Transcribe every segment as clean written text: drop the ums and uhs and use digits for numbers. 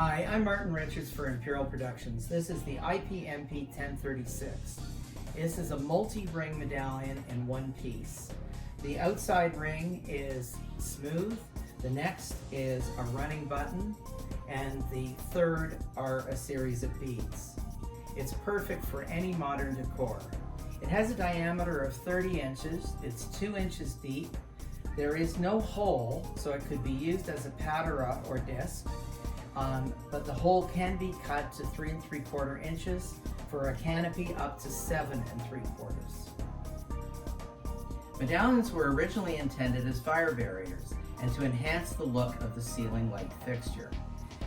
Hi, I'm Martin Richards for Imperial Productions. This is the IPNP1036. This is a multi-ring medallion in one piece. The outside ring is smooth, the next is a running button, and the third are a series of beads. It's perfect for any modern decor. It has a diameter of 30 inches, it's 2 inches deep. There is no hole, so it could be used as a patera or disc. But the hole can be cut to 3 3/4 inches for a canopy up to 7 3/4. Medallions were originally intended as fire barriers and to enhance the look of the ceiling light fixture.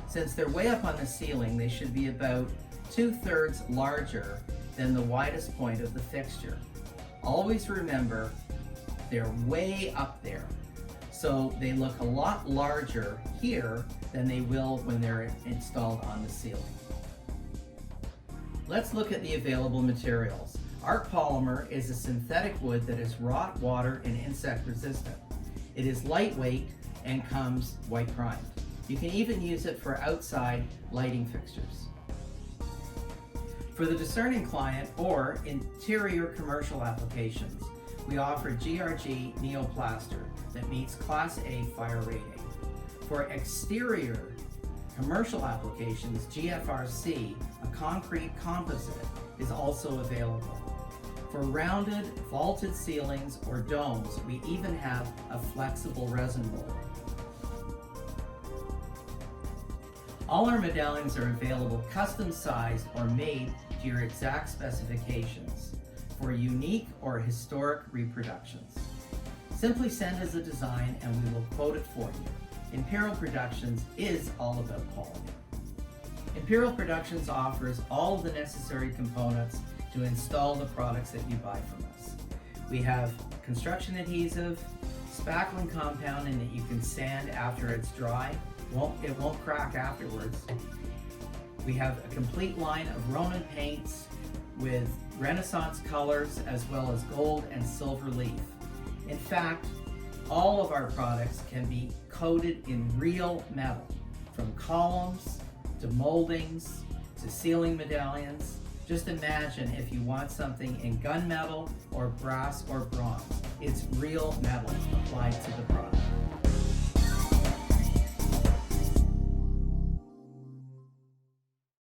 Since they're way up on the ceiling, they should be about 2/3 larger than the widest point of the fixture. Always remember, they're way up there. So they look a lot larger here than they will when they're installed on the ceiling. Let's look at the available materials. Arc polymer is a synthetic wood that is rot, water, and insect resistant. It is lightweight and comes white primed. You can even use it for outside lighting fixtures. For the discerning client or interior commercial applications, we offer GRG-NeoPlaster that meets Class A fire rating. For exterior commercial applications, GFRC, a concrete composite, is also available. For rounded, vaulted ceilings or domes, we even have a flexible resin roller. All our medallions are available custom sized or made to your exact specifications for unique or historic reproductions. Simply send us a design and we will quote it for you. Imperial Productions is all about quality. Imperial Productions offers all of the necessary components to install the products that you buy from us. We have construction adhesive, spackling compounding that you can sand after it's dry. It won't crack afterwards. We have a complete line of Ronin paints with Renaissance colors as well as gold and silver leaf. In fact, all of our products can be coated in real metal, from columns to moldings to ceiling medallions. Just imagine if you want something in gunmetal or brass or bronze. It's real metal applied to the product.